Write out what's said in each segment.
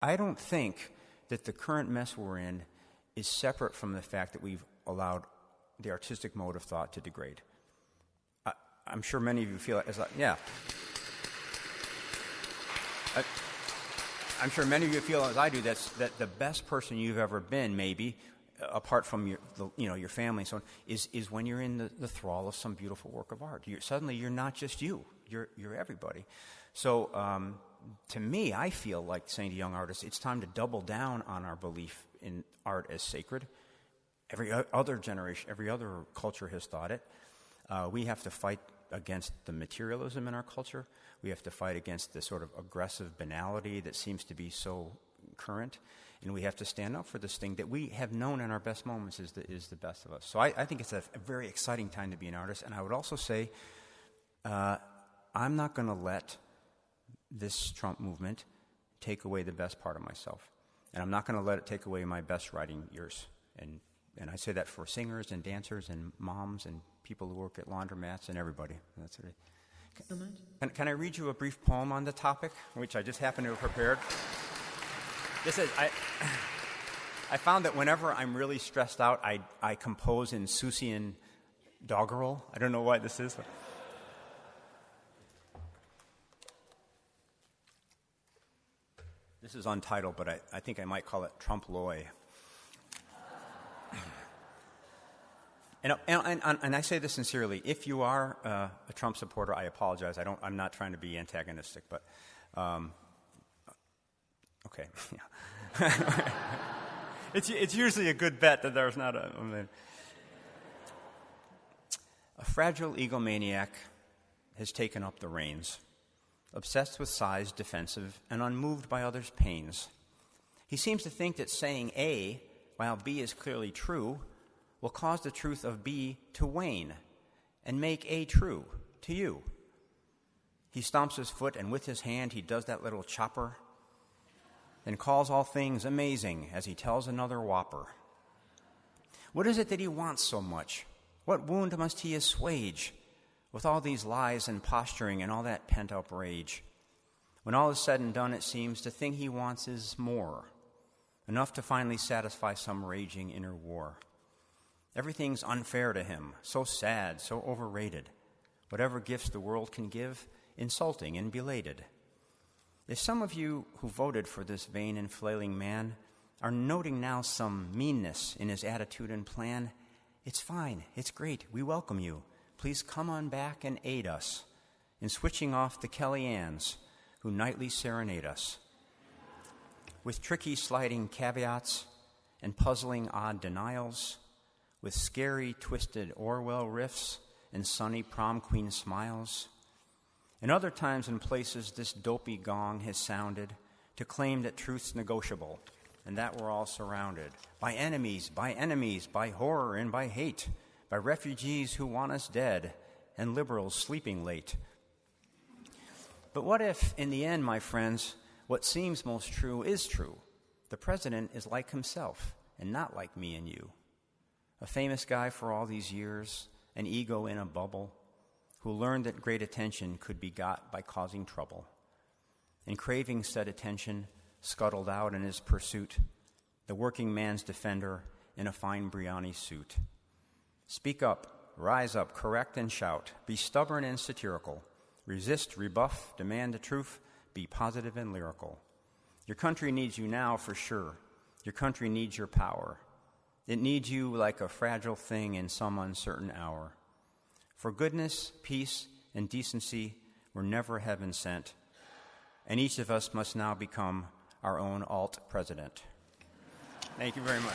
I don't think that the current mess we're in is separate from the fact that we've allowed the artistic mode of thought to degrade. I'm sure many of you feel as I'm sure many of you feel as I do that the best person you've ever been, maybe, apart from your family and so on, is when you're in the thrall of some beautiful work of art. Suddenly you're not just you're everybody. So to me, I feel like saying to young artists, it's time to double down on our belief in art as sacred. Every other generation, every other culture has thought it. We have to fight against the materialism in our culture. We have to fight against the sort of aggressive banality that seems to be so current. And we have to stand up for this thing that we have known in our best moments is the best of us. So I think it's a very exciting time to be an artist. And I would also say I'm not going to let this Trump movement take away the best part of myself. And I'm not going to let it take away my best writing years. And I say that for singers and dancers and moms and people who work at laundromats and everybody. That's it. So much. Can I read you a brief poem on the topic, which I just happened to have prepared? This is I found that whenever I'm really stressed out, I compose in Susian doggerel. I don't know why this is. But this is untitled, but I think I might call it Trump-loy. And I say this sincerely. If you are a Trump supporter, I apologize. I'm not trying to be antagonistic, but okay. Yeah. It's usually a good bet that there's not a fragile egomaniac has taken up the reins, obsessed with size, defensive, and unmoved by others' pains. He seems to think that saying A, while B is clearly true, will cause the truth of B to wane and make A true to you. He stomps his foot, and with his hand he does that little chopper, then calls all things amazing as he tells another whopper. What is it that he wants so much? What wound must he assuage with all these lies and posturing and all that pent-up rage? When all is said and done, it seems the thing he wants is more, enough to finally satisfy some raging inner war. Everything's unfair to him, so sad, so overrated. Whatever gifts the world can give, insulting and belated. If some of you who voted for this vain and flailing man are noting now some meanness in his attitude and plan, it's fine, it's great, we welcome you. Please come on back and aid us in switching off the Kellyannes who nightly serenade us. With tricky sliding caveats and puzzling odd denials, with scary, twisted Orwell riffs and sunny prom queen smiles. And other times and places this dopey gong has sounded to claim that truth's negotiable and that we're all surrounded by enemies, by horror and by hate, by refugees who want us dead and liberals sleeping late. But what if, in the end, my friends, what seems most true is true? The president is like himself and not like me and you. A famous guy for all these years, an ego in a bubble, who learned that great attention could be got by causing trouble. And craving said attention, scuttled out in his pursuit, the working man's defender in a fine Brioni suit. Speak up, rise up, correct and shout, be stubborn and satirical, resist, rebuff, demand the truth, be positive and lyrical. Your country needs you now for sure. Your country needs your power. It needs you like a fragile thing in some uncertain hour. For goodness, peace, and decency were never heaven sent, and each of us must now become our own alt-president. Thank you very much.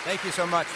Thank you so much.